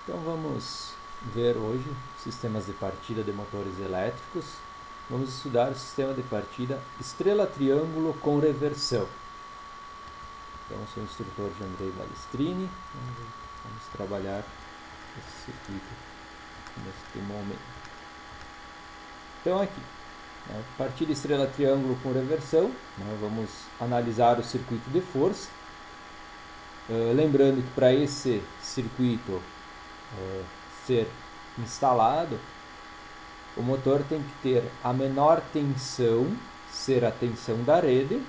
Então vamos ver hoje sistemas de partida de motores elétricos. Vamos estudar o sistema de partida estrela-triângulo com reversão. Então sou o instrutor de Andrei Balestrini. Vamos trabalhar esse circuito neste momento. Então aqui, partida estrela-triângulo com reversão, vamos analisar o circuito de força. Lembrando que para esse circuito ser instalado, o motor tem que ter a menor tensão, ser a tensão da rede,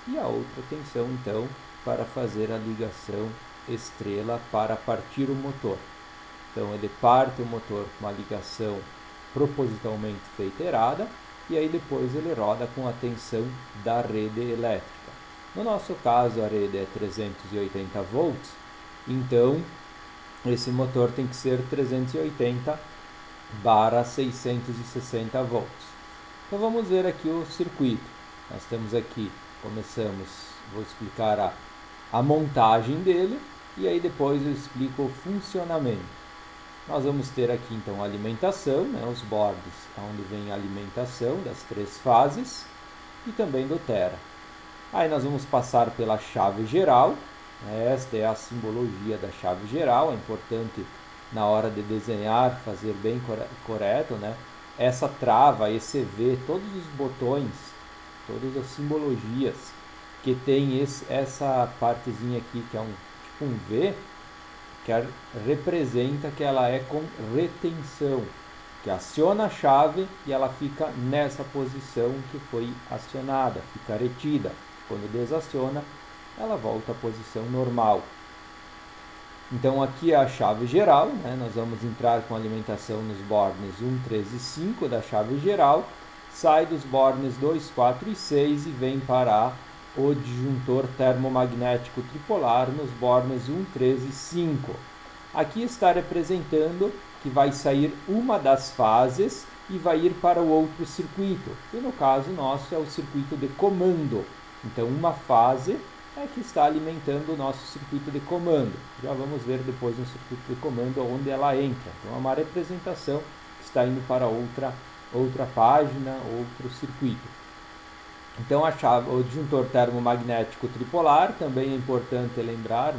e a outra tensão, então, para fazer a ligação estrela para partir o motor. Então, ele parte o motor com uma ligação propositalmente feita errada, e aí depois ele roda com a tensão da rede elétrica. No nosso caso, a rede é 380 volts, então esse motor tem que ser 380/660 volts. Então vamos ver aqui o circuito. Nós temos aqui, vou explicar a montagem dele e aí depois eu explico o funcionamento. Nós vamos ter aqui então a alimentação, os bordes onde vem a alimentação das três fases e também do tera. Aí nós vamos passar pela chave geral. Esta é a simbologia da chave geral, é importante na hora de desenhar, fazer bem correto, Essa trava, esse V, todos os botões, todas as simbologias que tem essa partezinha aqui, que é tipo um V, que representa que ela é com retenção, que aciona a chave e ela fica nessa posição que foi acionada, fica retida. Quando desaciona, ela volta à posição normal. Então aqui é a chave geral, nós vamos entrar com alimentação nos bornes 1, 3 e 5 da chave geral, sai dos bornes 2, 4 e 6 e vem para o disjuntor termomagnético tripolar nos bornes 1, 3 e 5. Aqui está representando que vai sair uma das fases e vai ir para o outro circuito, que no caso nosso é o circuito de comando. Então uma fase é que está alimentando o nosso circuito de comando. Já vamos ver depois no circuito de comando onde ela entra. Então é uma representação que está indo para outra página, outro circuito. Então o disjuntor termomagnético tripolar, também é importante lembrar,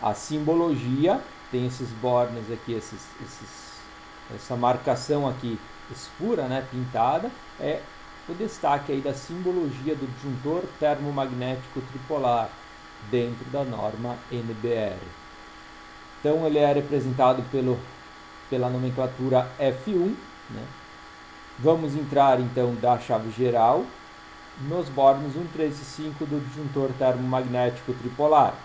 a simbologia, tem esses bornes aqui, essa marcação aqui escura, pintada, é o destaque aí da simbologia do disjuntor termomagnético tripolar dentro da norma NBR. Então ele é representado pela nomenclatura F1. Vamos entrar então da chave geral nos bornes 1, 3 e 5 do disjuntor termomagnético tripolar.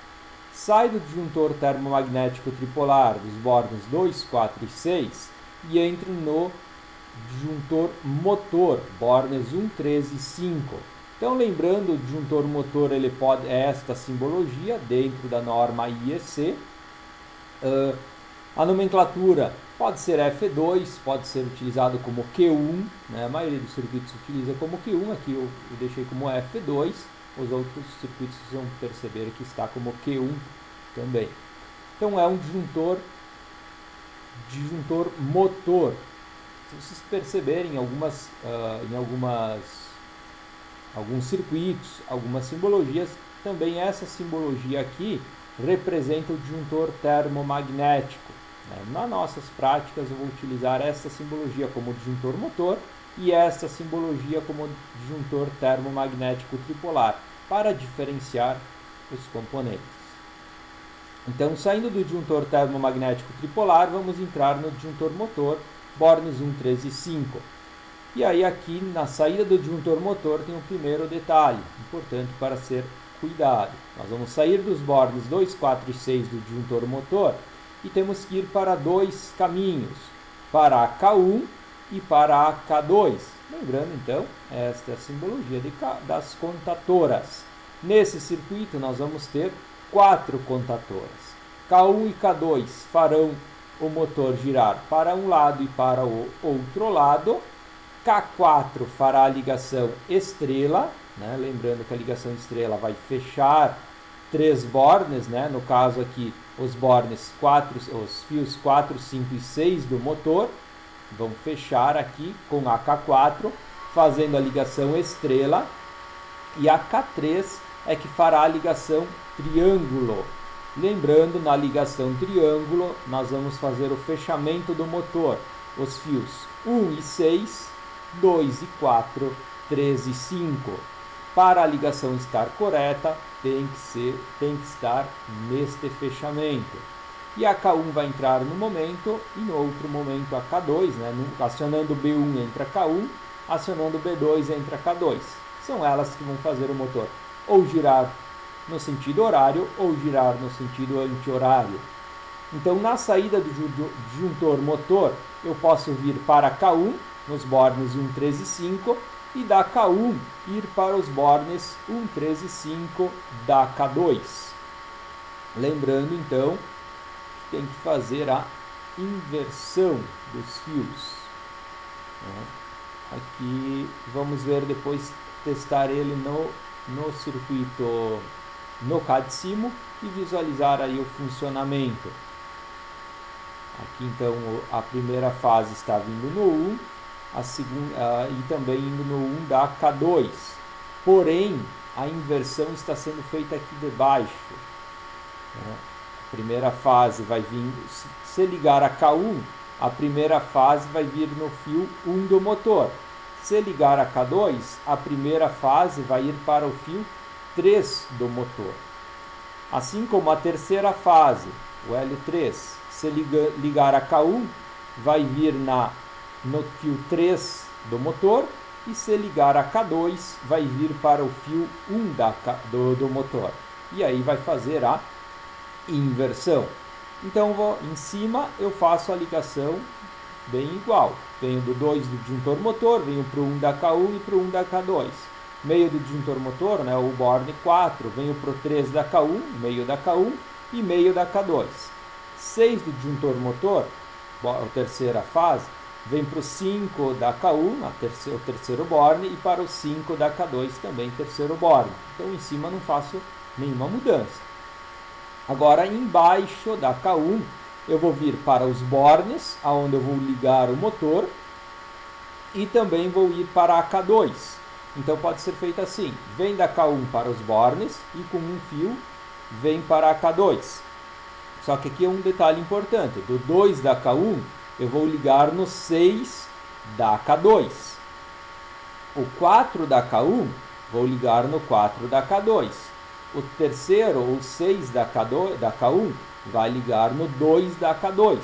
Sai do disjuntor termomagnético tripolar dos bornes 2, 4 e 6 e entra no disjuntor motor, bornes 1, 3 e 5. Então, lembrando, o disjuntor motor ele é esta simbologia dentro da norma IEC. A nomenclatura pode ser F2, pode ser utilizado como Q1, a maioria dos circuitos utiliza como Q1, aqui eu deixei como F2, os outros circuitos vão perceber que está como Q1 também. Então é um disjuntor motor. Se vocês perceberem em alguns circuitos, algumas simbologias, também essa simbologia aqui representa o disjuntor termomagnético. Nas nossas práticas eu vou utilizar essa simbologia como disjuntor motor e essa simbologia como disjuntor termomagnético tripolar, para diferenciar os componentes. Então, saindo do disjuntor termomagnético tripolar, vamos entrar no disjuntor motor, bornes 1, 3 e 5. E aí aqui na saída do disjuntor motor tem o primeiro detalhe, importante para ser cuidado. Nós vamos sair dos bornes 2, 4 e 6 do disjuntor motor e temos que ir para dois caminhos, para a K1 e para a K2. Lembrando então, esta é a simbologia das contatoras. Nesse circuito nós vamos ter 4 contatoras. K1 e K2 farão o motor girar para um lado e para o outro lado. K4 fará a ligação estrela, lembrando que a ligação estrela vai fechar 3 bornes, no caso aqui os bornes 4, os fios 4, 5 e 6 do motor, vão fechar aqui com a K4, fazendo a ligação estrela, e a K3 é que fará a ligação triângulo. Lembrando, na ligação triângulo, nós vamos fazer o fechamento do motor, os fios 1 e 6, 2 e 4, 3 e 5. Para a ligação estar correta, tem que estar neste fechamento. E a K1 vai entrar no momento, e no outro momento a K2, né? Acionando B1 entra K1, acionando B2 entra K2. São elas que vão fazer o motor ou girar no sentido horário ou girar no sentido anti-horário. Então, na saída do disjuntor motor, eu posso vir para K1, nos bornes 1, 3 e 5, e da K1 ir para os bornes 1, 3 e 5 da K2. Lembrando, então, que tem que fazer a inversão dos fios. Aqui, vamos ver depois, testar ele no circuito, no CAD-SIMO, e visualizar aí o funcionamento. Aqui então a primeira fase está vindo no 1, a segunda, e também indo no 1 da K2. Porém, a inversão está sendo feita aqui debaixo. A primeira fase vai vir, se ligar a K1, a primeira fase vai vir no fio 1 do motor. Se ligar a K2, a primeira fase vai ir para o fio 3 do motor. Assim como a terceira fase, o L3, se ligar a K1, vai vir no fio 3 do motor, e se ligar a K2, vai vir para o fio 1 do motor. E aí vai fazer a inversão. Então, em cima eu faço a ligação bem igual. Venho do 2 do disjuntor motor, venho para o 1 da K1 e para o 1 da K2. Meio do disjuntor motor, né, o borne 4, venho para o 3 da K1, meio da K1 e meio da K2. 6 do disjuntor motor, a terceira fase, vem para o 5 da K1, o terceiro borne, e para o 5 da K2 também, terceiro borne. Então, em cima não faço nenhuma mudança. Agora, embaixo da K1, eu vou vir para os bornes, aonde eu vou ligar o motor, e também vou ir para a K2. Então, pode ser feito assim, vem da K1 para os bornes, e com um fio, vem para a K2. Só que aqui é um detalhe importante, do 2 da K1, eu vou ligar no 6 da K2. O 4 da K1, vou ligar no 4 da K2. O terceiro, ou 6 da K1, vai ligar no 2 da K2.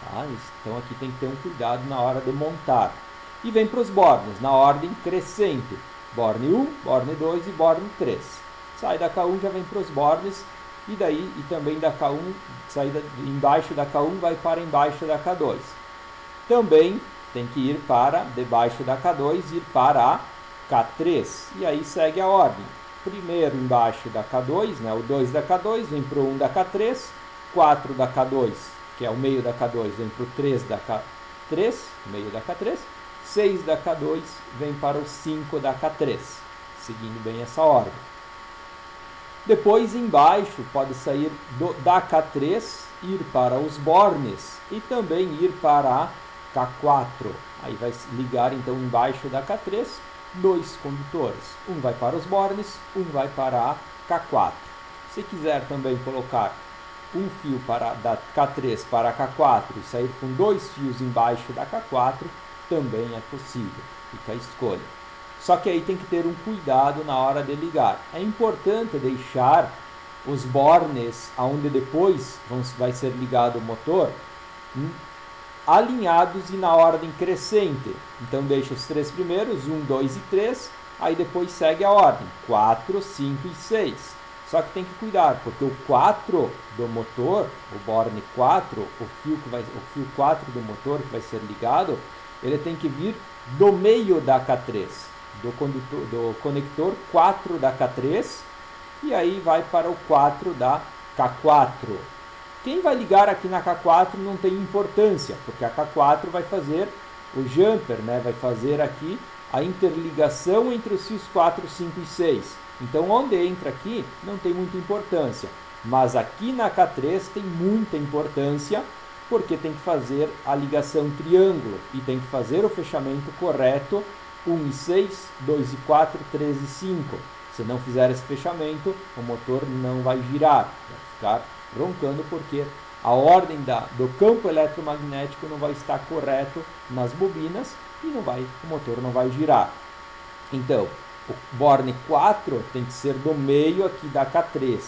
Tá? Então aqui tem que ter um cuidado na hora de montar. E vem para os bornes, na ordem crescente. Borne 1, borne 2 e borne 3. Sai da K1, já vem para os bornes. E daí, e também da K1, saída embaixo da K1 vai para embaixo da K2. Também tem que ir para debaixo da K2, ir para a K3. E aí segue a ordem. Primeiro embaixo da K2, né, o 2 da K2, vem para o 1 da K3, 4 da K2, que é o meio da K2, vem para o 3 da K3, meio da K3, 6 da K2, vem para o 5 da K3, seguindo bem essa ordem. Depois, embaixo, pode sair da K3, ir para os bornes e também ir para a K4. Aí vai ligar, então, embaixo da K3, dois condutores. Um vai para os bornes, um vai para a K4. Se quiser também colocar um fio da K3 para a K4 e sair com dois fios embaixo da K4, também é possível. Fica a escolha. Só que aí tem que ter um cuidado na hora de ligar. É importante deixar os bornes, onde depois vai ser ligado o motor, alinhados e na ordem crescente. Então deixa os três primeiros, 1, 2 e 3, aí depois segue a ordem, 4, 5 e 6. Só que tem que cuidar, porque o 4 do motor, o borne 4, o fio 4 do motor que vai ser ligado, ele tem que vir do meio da K3. Do conector 4 da K3 e aí vai para o 4 da K4. Quem vai ligar aqui na K4 não tem importância, porque a K4 vai fazer o jumper, né? Vai fazer aqui a interligação entre os fios 4, 5 e 6. Então, onde entra aqui não tem muita importância. Mas aqui na K3 tem muita importância, porque tem que fazer a ligação triângulo e tem que fazer o fechamento correto 1 e 6, 2 e 4, 3 e 5. Se não fizer esse fechamento, o motor não vai girar, vai ficar roncando, porque a ordem do campo eletromagnético não vai estar correto nas bobinas e o motor não vai girar. Então, o borne 4 tem que ser do meio aqui da K3.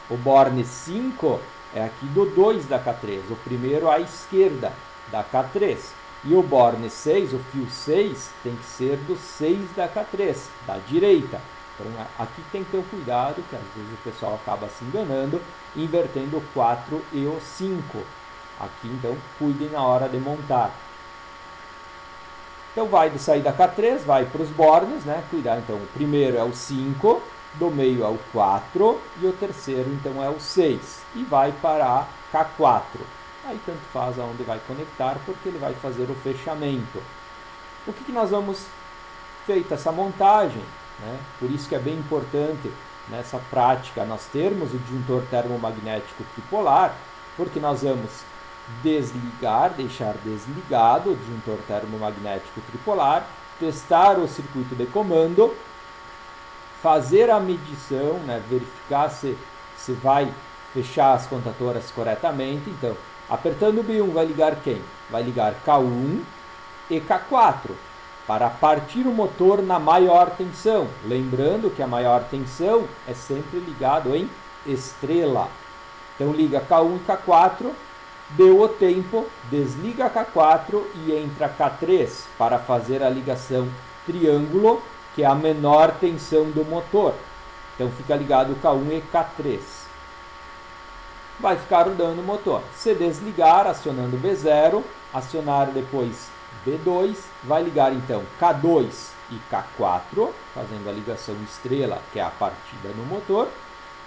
O borne 5 é aqui do 2 da K3, o primeiro à esquerda da K3. E o borne 6, o fio 6, tem que ser do 6 da K3, da direita. Então aqui tem que ter um cuidado, que às vezes o pessoal acaba se enganando, invertendo o 4 e o 5. Aqui então cuidem na hora de montar. Então vai sair da K3, vai para os bornes, né? Cuidar, então o primeiro é o 5, do meio é o 4 e o terceiro então é o 6. E vai para a K4. Aí tanto faz aonde vai conectar, porque ele vai fazer o fechamento. O que nós vamos feita essa montagem, né? Por isso que é bem importante nessa prática nós termos o disjuntor termomagnético tripolar, porque nós vamos desligar, deixar desligado o disjuntor termomagnético tripolar, testar o circuito de comando, fazer a medição, né? Verificar se vai fechar as contatoras corretamente. Então, apertando o B1 vai ligar quem? Vai ligar K1 e K4 para partir o motor na maior tensão. Lembrando que a maior tensão é sempre ligado em estrela. Então liga K1 e K4, deu o tempo, desliga K4 e entra K3 para fazer a ligação triângulo, que é a menor tensão do motor. Então fica ligado K1 e K3. Vai ficar rodando o motor. Se desligar, acionando B0, acionar depois B2, vai ligar então K2 e K4, fazendo a ligação estrela, que é a partida no motor.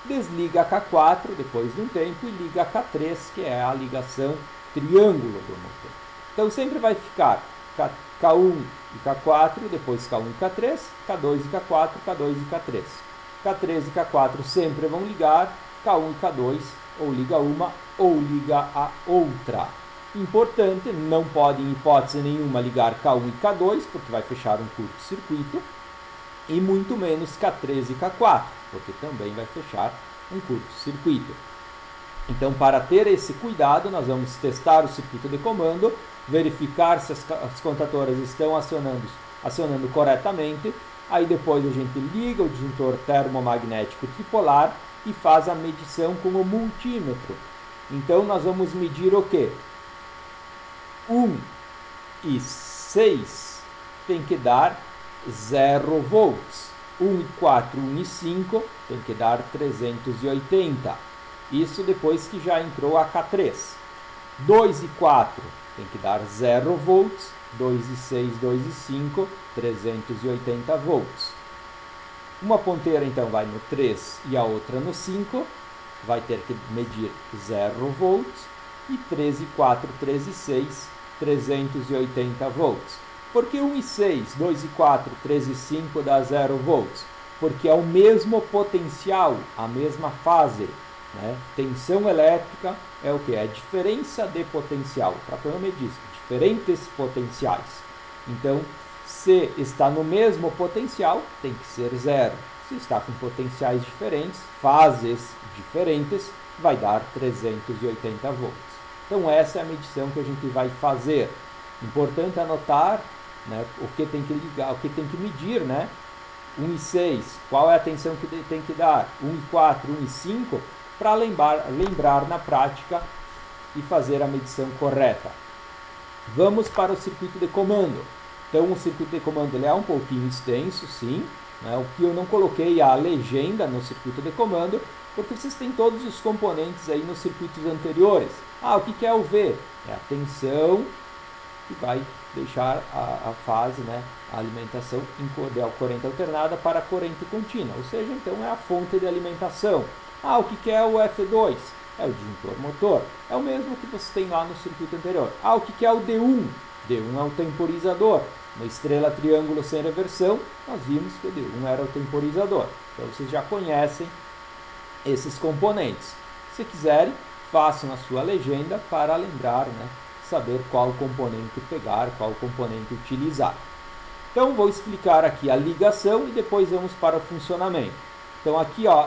Desliga K4 depois de um tempo e liga K3, que é a ligação triângulo do motor. Então sempre vai ficar K1 e K4, depois K1 e K3, K2 e K4, K2 e K3. K3 e K4 sempre vão ligar, K1 e K2 ou liga uma ou liga a outra. Importante, não pode em hipótese nenhuma ligar K1 e K2, porque vai fechar um curto-circuito, e muito menos K3 e K4, porque também vai fechar um curto-circuito. Então, para ter esse cuidado, nós vamos testar o circuito de comando, verificar se as contatoras estão acionando corretamente, aí depois a gente liga o disjuntor termomagnético tripolar e faz a medição com o multímetro. Então, nós vamos medir o quê? 1 e 6 tem que dar 0 volts. 1 e 4, 1 e 5 tem que dar 380. Isso depois que já entrou a K3. 2 e 4 tem que dar 0 volts. 2 e 6, 2 e 5, 380 volts. Uma ponteira então vai no 3 e a outra no 5. Vai ter que medir 0 volts. E 3 e 4, 3 e 6, 380 volts. Por que 1 e 6, 2 e 4, 3 e 5 dá 0 volts? Porque é o mesmo potencial, a mesma fase. Né? Tensão elétrica é o que? É a diferença de potencial. O próprio nome diz, diferentes potenciais. Então, se está no mesmo potencial, tem que ser 0. Se está com potenciais diferentes, fases diferentes, vai dar 380 volts. Então essa é a medição que a gente vai fazer. Importante anotar, né, o que tem que ligar, o que tem que medir, né? 1 e 6, qual é a tensão que tem que dar? 1 e 4, 1 e 5, para lembrar na prática e fazer a medição correta. Vamos para o circuito de comando. Então o circuito de comando ele é um pouquinho extenso, sim. Né? O que eu não coloquei a legenda no circuito de comando, porque vocês têm todos os componentes aí nos circuitos anteriores. O que é o V? É a tensão que vai deixar a fase, né, a alimentação em corrente alternada para corrente contínua, ou seja, então é a fonte de alimentação. O que é o F2? É o disjuntor motor. É o mesmo que você tem lá no circuito anterior. O que é o D1? D1 é o temporizador. Na estrela triângulo sem reversão, nós vimos que o D1 era o temporizador. Então vocês já conhecem esses componentes. Se quiserem, façam a sua legenda para lembrar, né, saber qual componente pegar, qual componente utilizar. Então, vou explicar aqui a ligação e depois vamos para o funcionamento. Então, aqui, ó,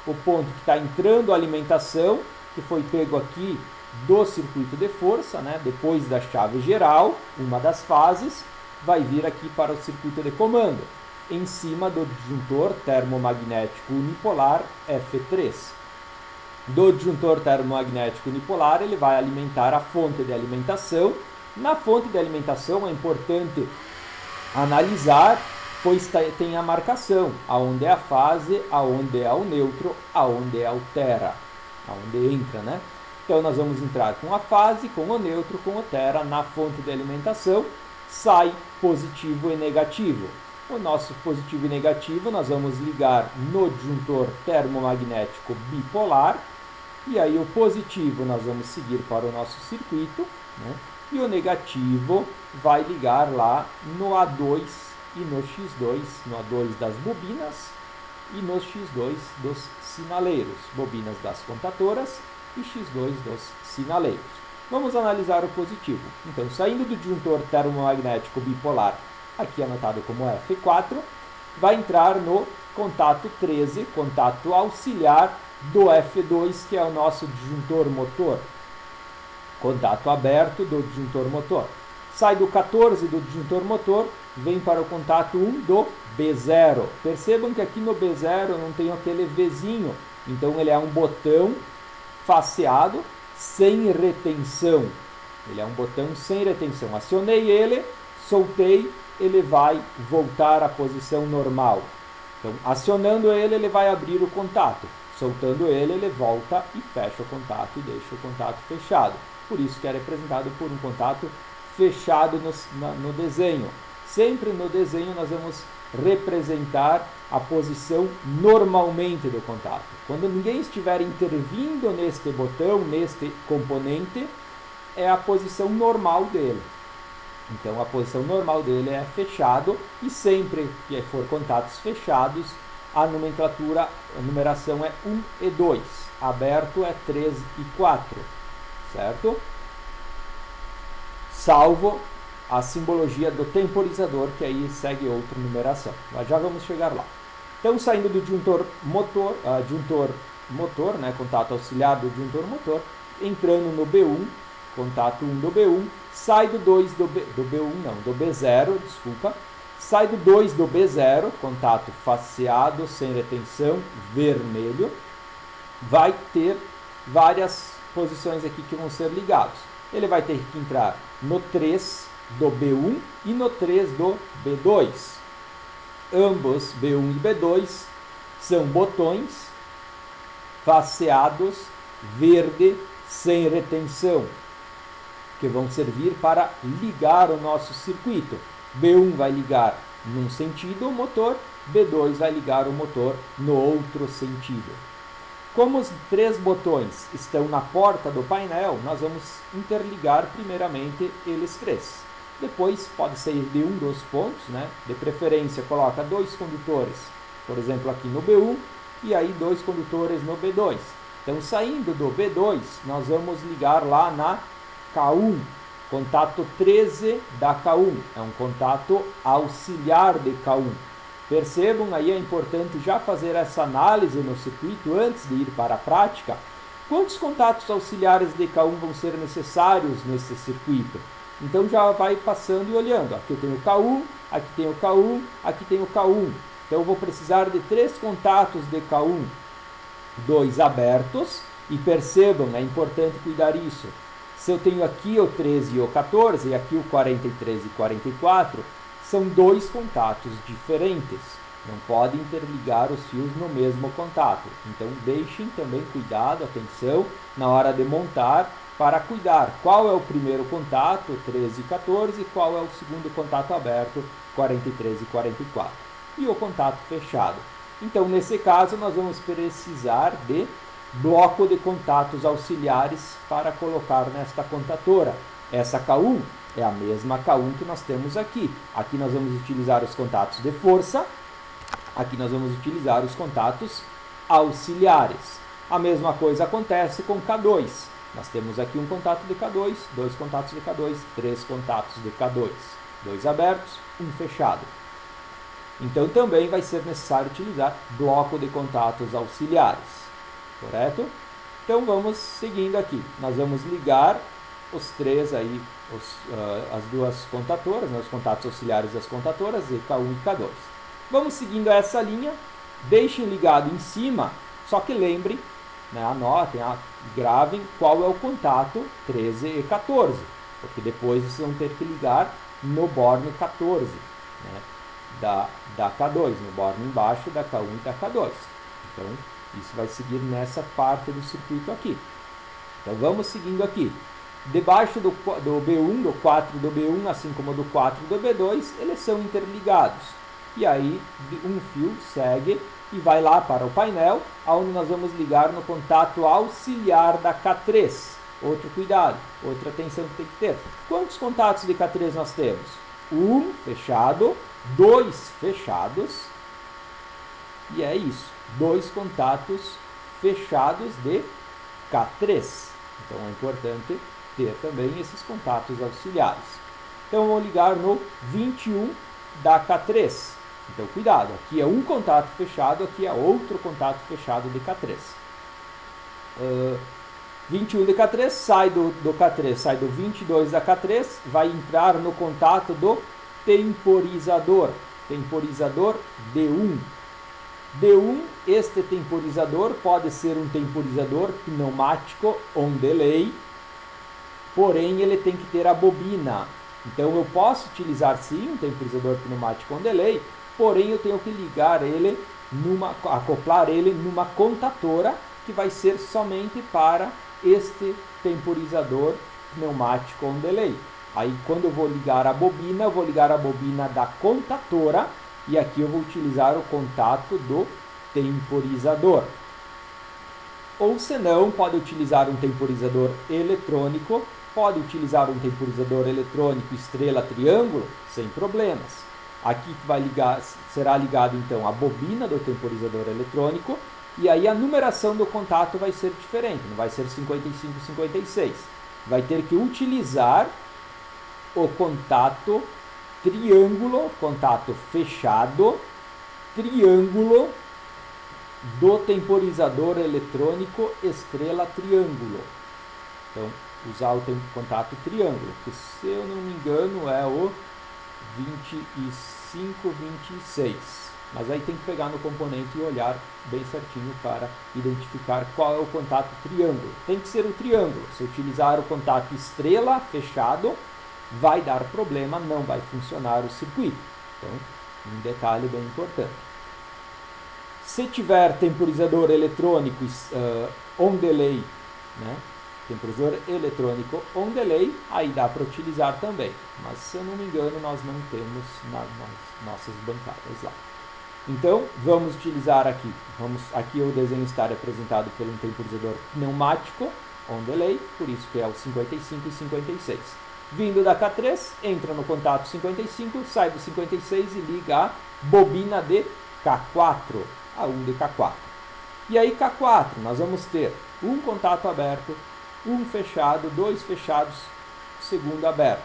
o ponto que está entrando a alimentação, que foi pego aqui do circuito de força, né, depois da chave geral, uma das fases, vai vir aqui para o circuito de comando, em cima do disjuntor termomagnético unipolar F3. Do disjuntor termomagnético unipolar, ele vai alimentar a fonte de alimentação. Na fonte de alimentação é importante analisar, pois tem a marcação, aonde é a fase, aonde é o neutro, aonde é o tera, aonde entra, né? Então nós vamos entrar com a fase, com o neutro, com o tera na fonte de alimentação, sai positivo e negativo. O nosso positivo e negativo nós vamos ligar no disjuntor termomagnético bipolar, e aí o positivo nós vamos seguir para o nosso circuito, né? E o negativo vai ligar lá no A2 e no X2, no A2 das bobinas e no X2 dos sinaleiros, bobinas das contatoras e X2 dos sinaleiros. Vamos analisar o positivo. Então, saindo do disjuntor termomagnético bipolar, aqui anotado como F4, vai entrar no contato 13, contato auxiliar do F2, que é o nosso disjuntor motor. Contato aberto do disjuntor motor. Sai do 14 do disjuntor motor, vem para o contato 1 do B0. Percebam que aqui no B0 não tem aquele Vzinho, então ele é um botão faceado sem retenção. Ele é um botão sem retenção. Acionei ele, soltei, ele vai voltar à posição normal. Então, acionando ele, ele vai abrir o contato. Soltando ele, ele volta e fecha o contato e deixa o contato fechado. Por isso que é representado por um contato fechado no desenho. Sempre no desenho nós vamos representar a posição normalmente do contato. Quando ninguém estiver intervindo neste botão, neste componente, é a posição normal dele. Então a posição normal dele é fechado, e sempre que for contatos fechados, a nomenclatura, a numeração é 1 e 2. Aberto é 3 e 4. Certo? Salvo a simbologia do temporizador, que aí segue outra numeração. Mas já vamos chegar lá. Então, saindo do disjuntor motor, né, contato auxiliar do disjuntor motor, entrando no B1, contato 1 do B1, sai do 2 do B0, desculpa, sai do 2 do B0, contato faceado, sem retenção, vermelho, vai ter várias posições aqui que vão ser ligados. Ele vai ter que entrar no 3 do B1 e no 3 do B2. Ambos, B1 e B2, são botões faceados, verde, sem retenção, que vão servir para ligar o nosso circuito. B1 vai ligar num sentido o motor, B2 vai ligar o motor no outro sentido. Como os três botões estão na porta do painel, nós vamos interligar primeiramente eles três. Depois pode sair de um dos pontos, né? De preferência coloca 2 condutores, por exemplo aqui no B1, e aí 2 condutores no B2. Então, saindo do B2, nós vamos ligar lá na K1, contato 13 da K1, é um contato auxiliar de K1. Percebam, aí é importante já fazer essa análise no circuito antes de ir para a prática. Quantos contatos auxiliares de K1 vão ser necessários nesse circuito? Então já vai passando e olhando. Aqui eu tenho o K1, aqui tem o K1, aqui tem o K1. Então eu vou precisar de 3 contatos de K1, 2 abertos. E percebam, é importante cuidar isso. Se eu tenho aqui o 13 e o 14, e aqui o 43 e 44, são 2 contatos diferentes. Não podem interligar os fios no mesmo contato. Então deixem também cuidado, atenção, na hora de montar, para cuidar qual é o primeiro contato, 13 e 14, e qual é o segundo contato aberto, 43 e 44. E o contato fechado. Então, nesse caso, nós vamos precisar de bloco de contatos auxiliares para colocar nesta contatora. Essa K1 é a mesma K1 que nós temos aqui. Aqui nós vamos utilizar os contatos de força, aqui nós vamos utilizar os contatos auxiliares. A mesma coisa acontece com K2. Nós temos aqui um contato de K2, dois contatos de K2, três contatos de K2. Dois abertos, um fechado. Então também vai ser necessário utilizar bloco de contatos auxiliares. Correto? Então vamos seguindo aqui. Nós vamos ligar os três aí, as duas contatoras, né, os contatos auxiliares das contatoras, K1 e K2. Vamos seguindo essa linha. Deixem ligado em cima, só que lembrem, né, anotem, gravem qual é o contato 13 e 14, porque depois vocês vão ter que ligar no borne 14, né, da K2, no borne embaixo da K1 e da K2. Então, isso vai seguir nessa parte do circuito aqui. Então, vamos seguindo aqui. Debaixo do B1, do 4 do B1, assim como do 4 do B2, eles são interligados. E aí, um fio segue e vai lá para o painel, onde nós vamos ligar no contato auxiliar da K3. Outro cuidado, outra atenção que tem que ter. Quantos contatos de K3 nós temos? Um fechado, dois fechados, e é isso. Dois contatos fechados de K3. Então é importante ter também esses contatos auxiliares. Então vou ligar no 21 da K3. Então cuidado, aqui é um contato fechado, aqui é outro contato fechado de K3. 21 de K3 sai do K3, sai do 22 da K3, vai entrar no contato do temporizador D1. D1, este temporizador pode ser um temporizador pneumático on delay, porém ele tem que ter a bobina. Então eu posso utilizar sim um temporizador pneumático on delay, porém eu tenho que ligar ele, acoplar ele numa contatora que vai ser somente para este temporizador pneumático on delay. Aí quando eu vou ligar a bobina, eu vou ligar a bobina da contatora e aqui eu vou utilizar o contato do temporizador. Ou se não, pode utilizar um temporizador eletrônico, pode utilizar um temporizador eletrônico estrela triângulo, sem problemas. Aqui será ligado então a bobina do temporizador eletrônico e aí a numeração do contato vai ser diferente, não vai ser 55 e 56. Vai ter que utilizar o contato triângulo, contato fechado, triângulo do temporizador eletrônico estrela triângulo. Então, usar o contato triângulo, que se eu não me engano é o 25, 26. Mas aí tem que pegar no componente e olhar bem certinho para identificar qual é o contato triângulo. Tem que ser o triângulo. Se utilizar o contato estrela fechado, vai dar problema, não vai funcionar o circuito. Então, um detalhe bem importante. Se tiver temporizador eletrônico on delay, né? Temporizador eletrônico on delay, aí dá para utilizar também. Mas, se eu não me engano, nós não temos nas nossas bancadas lá. Então, vamos utilizar aqui. Aqui o desenho está representado por um temporizador pneumático on delay, por isso que é o 55 e 56. Vindo da K3, entra no contato 55, sai do 56 e liga a bobina de K4, a 1 de K4. E aí K4, nós vamos ter um contato aberto, um fechado, dois fechados, segundo aberto.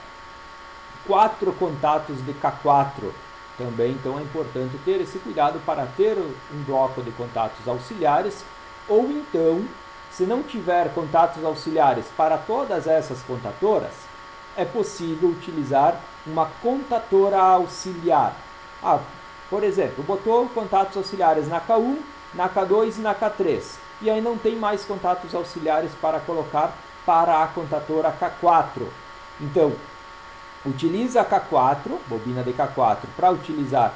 4 contatos de K4 também, então é importante ter esse cuidado para ter um bloco de contatos auxiliares, ou então, se não tiver contatos auxiliares para todas essas contatoras, é possível utilizar uma contatora auxiliar. Por exemplo, botou contatos auxiliares na K1, na K2 e na K3. E aí não tem mais contatos auxiliares para colocar para a contatora K4. Então, utiliza a K4, bobina de K4, para utilizar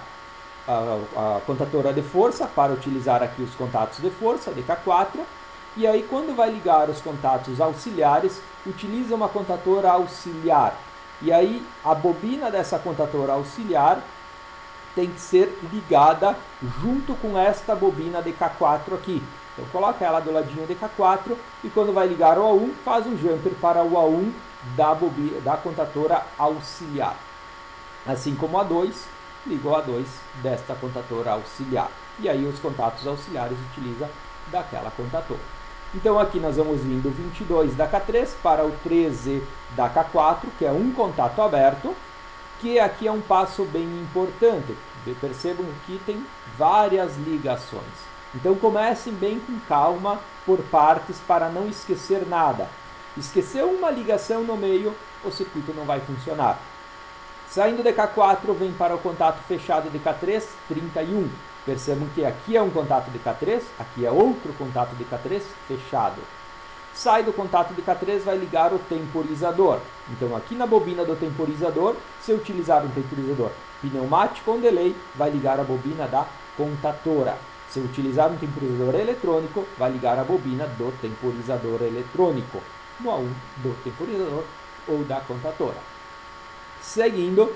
a contatora de força, para utilizar aqui os contatos de força de K4. E aí, quando vai ligar os contatos auxiliares, utiliza uma contatora auxiliar. E aí, a bobina dessa contatora auxiliar tem que ser ligada junto com esta bobina de K4 aqui. Então, coloca ela do ladinho de K4 e quando vai ligar o A1, faz um jumper para o A1 da contatora auxiliar. Assim como o A2, liga o A2 desta contatora auxiliar. E aí, os contatos auxiliares utiliza daquela contatora. Então aqui nós vamos vir do 22 da K3 para o 13 da K4, que é um contato aberto, que aqui é um passo bem importante. Percebam que tem várias ligações. Então comecem bem com calma por partes para não esquecer nada. Esqueceu uma ligação no meio, o circuito não vai funcionar. Saindo de K4, vem para o contato fechado de K3, 31. Percebam que aqui é um contato de K3, aqui é outro contato de K3 fechado. Sai do contato de K3, vai ligar o temporizador. Então aqui na bobina do temporizador, se eu utilizar um temporizador pneumático com delay, vai ligar a bobina da contatora. Se eu utilizar um temporizador eletrônico, vai ligar a bobina do temporizador eletrônico, no A1 do temporizador ou da contatora. Seguindo,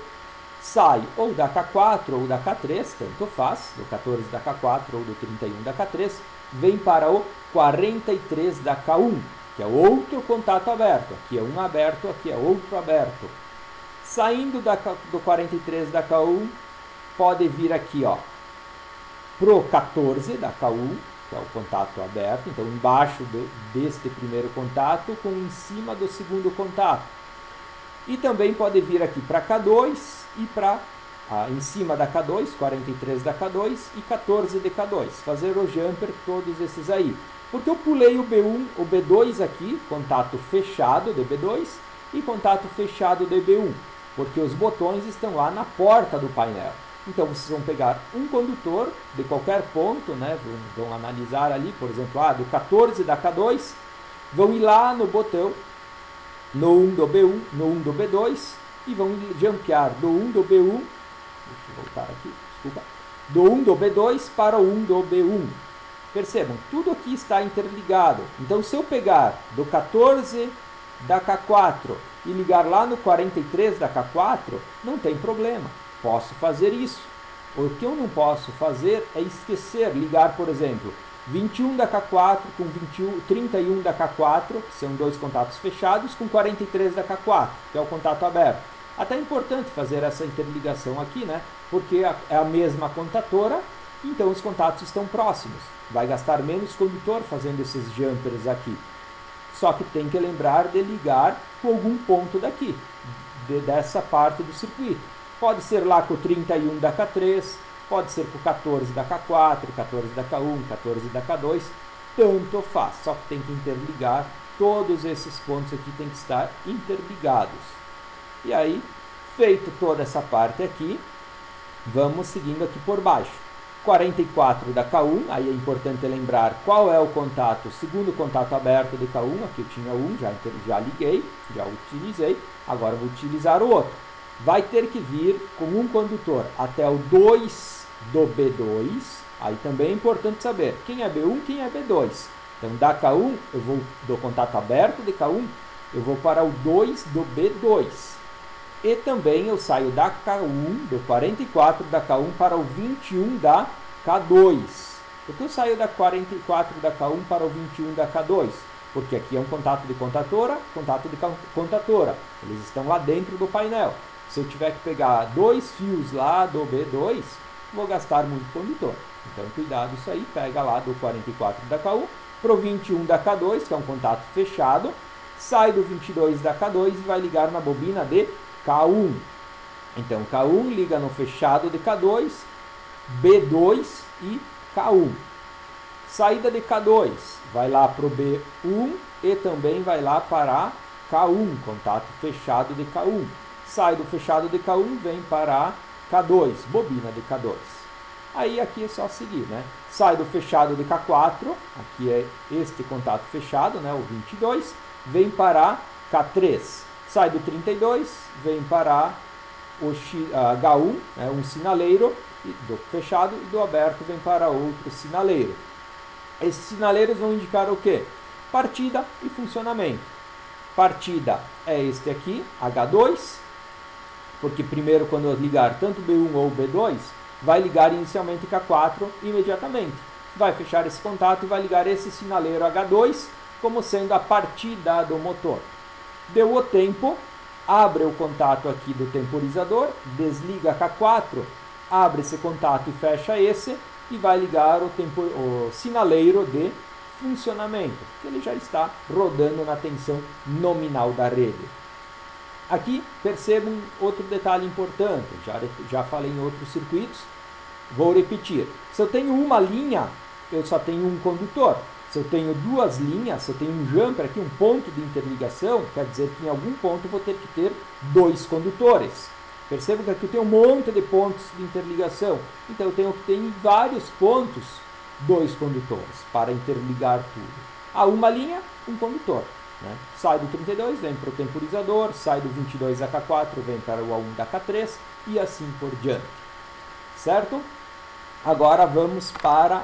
sai ou da K4 ou da K3, tanto faz, do 14 da K4 ou do 31 da K3, vem para o 43 da K1, que é outro contato aberto. Aqui é um aberto, aqui é outro aberto. Saindo do 43 da K1, pode vir aqui, ó, pro 14 da K1, que é o contato aberto, então embaixo deste primeiro contato com em cima do segundo contato. E também pode vir aqui para K2 e para em cima da K2, 43 da K2 e 14 de K2. Fazer o jumper todos esses aí. Porque eu pulei o B1, o B2 aqui, contato fechado de B2 e contato fechado de B1. Porque os botões estão lá na porta do painel. Então vocês vão pegar um condutor de qualquer ponto, né? Vão analisar ali, por exemplo, do 14 da K2, vão ir lá no botão, no 1 do B1, no 1 do B2, e vão jumpear do 1 do B1, deixa eu voltar aqui, desculpa, do 1 do B2 para o 1 do B1. Percebam, tudo aqui está interligado. Então se eu pegar do 14 da K4 e ligar lá no 43 da K4, não tem problema. Posso fazer isso. O que eu não posso fazer é esquecer, ligar, por exemplo, 21 da K4 com 31 da K4, que são dois contatos fechados, com 43 da K4, que é o contato aberto. Até é importante fazer essa interligação aqui, né? Porque é a mesma contatora, então os contatos estão próximos. Vai gastar menos condutor fazendo esses jumpers aqui. Só que tem que lembrar de ligar com algum ponto daqui, dessa parte do circuito. Pode ser lá com o 31 da K3, pode ser com o 14 da K4, 14 da K1, 14 da K2, tanto faz. Só que tem que interligar, todos esses pontos aqui tem que estar interligados. E aí, feito toda essa parte aqui, vamos seguindo aqui por baixo. 44 da K1, aí é importante lembrar qual é o contato, o segundo contato aberto de K1, aqui eu tinha um, já liguei, já utilizei, agora vou utilizar o outro. Vai ter que vir com um condutor até o 2 do B2, aí também é importante saber quem é B1, quem é B2. Então da K1, eu vou do contato aberto de K1, eu vou para o 2 do B2. E também eu saio da K1, do 44 da K1 para o 21 da K2. Por que eu saio da 44 da K1 para o 21 da K2? Porque aqui é um contato de contatora, contato de contatora. Eles estão lá dentro do painel. Se eu tiver que pegar dois fios lá do B2, vou gastar muito condutor. Então cuidado isso aí, pega lá do 44 da K1 para o 21 da K2, que é um contato fechado. Sai do 22 da K2 e vai ligar na bobina de K1. Então K1 liga no fechado de K2, B2 e K1. Saída de K2, vai lá para o B1 e também vai lá para K1, contato fechado de K1. Sai do fechado de K1, vem para K2, bobina de K2. Aí aqui é só seguir, né? Sai do fechado de K4, aqui é este contato fechado, né? O 22, vem para K3. Sai do 32, vem para o H1, né? Um sinaleiro, do fechado, e do aberto vem para outro sinaleiro. Esses sinaleiros vão indicar o quê? Partida e funcionamento. Partida é este aqui, H2, porque primeiro quando eu ligar tanto B1 ou B2, vai ligar inicialmente K4 imediatamente. Vai fechar esse contato e vai ligar esse sinaleiro H2 como sendo a partida do motor. Deu o tempo, abre o contato aqui do temporizador, desliga K4, abre esse contato e fecha esse, e vai ligar o sinaleiro de funcionamento, porque ele já está rodando na tensão nominal da rede. Aqui percebam outro detalhe importante, já falei em outros circuitos, vou repetir. Se eu tenho uma linha, eu só tenho um condutor. Se eu tenho duas linhas, se eu tenho um jumper aqui, um ponto de interligação, quer dizer que em algum ponto eu vou ter que ter dois condutores. Percebam que aqui eu tenho um monte de pontos de interligação. Então eu tenho que ter em vários pontos dois condutores para interligar tudo. A uma linha, um condutor. Né? Sai do 32, vem para o temporizador, sai do 22 da K4, vem para o A1 da K3 e assim por diante. Certo? Agora vamos para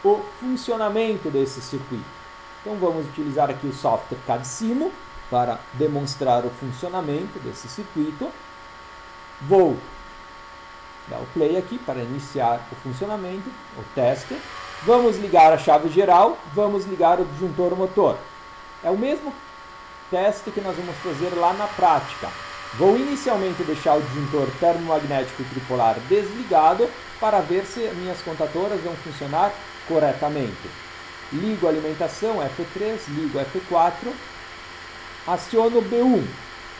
o funcionamento desse circuito. Então vamos utilizar aqui o software CAD-Simo para demonstrar o funcionamento desse circuito. Vou dar o play aqui para iniciar o funcionamento, o teste. Vamos ligar a chave geral, vamos ligar o disjuntor motor. É o mesmo teste que nós vamos fazer lá na prática. Vou inicialmente deixar o disjuntor termomagnético tripolar desligado para ver se minhas contatoras vão funcionar corretamente. Ligo a alimentação F3, ligo F4, aciono B1.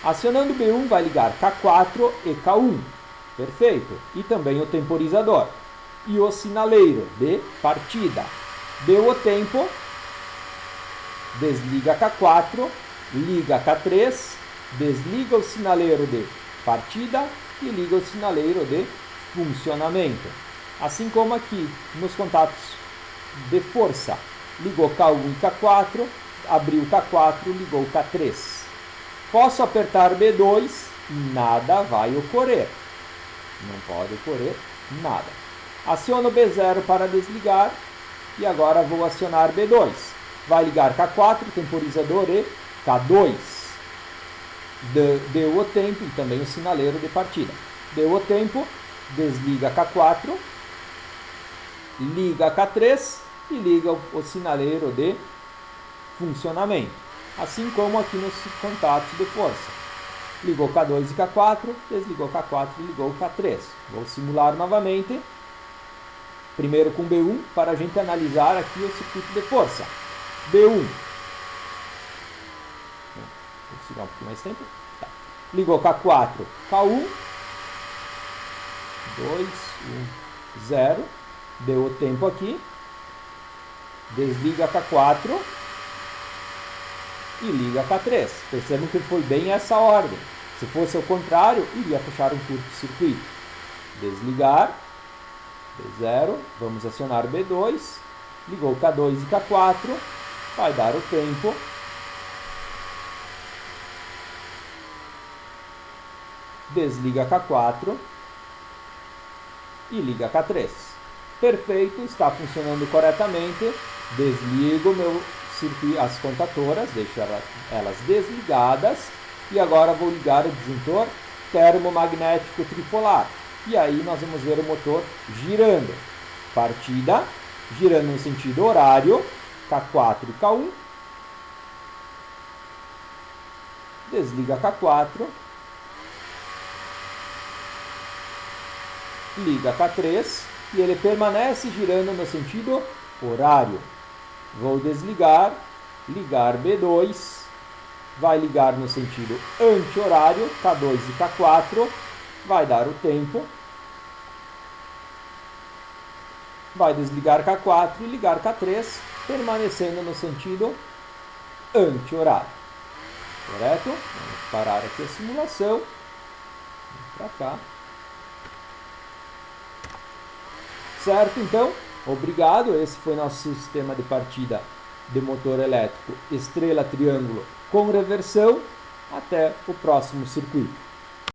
Acionando B1 vai ligar K4 e K1. Perfeito. E também o temporizador. E o sinaleiro de partida. Deu o tempo, desliga K4, liga K3, desliga o sinaleiro de partida e liga o sinaleiro de funcionamento. Assim como aqui nos contatos de força, ligou K1 e K4, abriu K4, ligou K3. Posso apertar B2, nada vai ocorrer. Não pode ocorrer nada. Aciono B0 para desligar e agora vou acionar B2. Vai ligar K4, temporizador e K2. Deu o tempo e também o sinaleiro de partida. Deu o tempo, desliga K4, liga K3 e liga o sinaleiro de funcionamento. Assim como aqui nos contatos de força. Ligou K2 e K4, desligou K4 e ligou K3. Vou simular novamente. Primeiro com B1 para a gente analisar aqui o circuito de força. B1. Vou segurar um pouquinho mais tempo. Tá. Ligou K4, K1. 2, 1, 0. Deu o tempo aqui. Desliga K4 e liga K3. Percebam que foi bem essa ordem. Se fosse ao contrário, iria fechar um curto-circuito. Desligar, B0, vamos acionar B2, ligou K2 e K4, vai dar o tempo. Desliga K4 e liga K3. Perfeito, está funcionando corretamente. Desligo as contatoras, deixo elas desligadas e agora vou ligar o disjuntor termomagnético tripolar. E aí nós vamos ver o motor girando. Partida, girando no sentido horário, K4 e K1. Desliga K4. Liga K3 e ele permanece girando no sentido horário. Vou desligar, ligar B2, vai ligar no sentido anti-horário, K2 e K4, vai dar o tempo, vai desligar K4 e ligar K3, permanecendo no sentido anti-horário. Correto? Vamos parar aqui a simulação, para cá. Certo, então? Obrigado, esse foi nosso sistema de partida de motor elétrico estrela triângulo com reversão. Até o próximo circuito.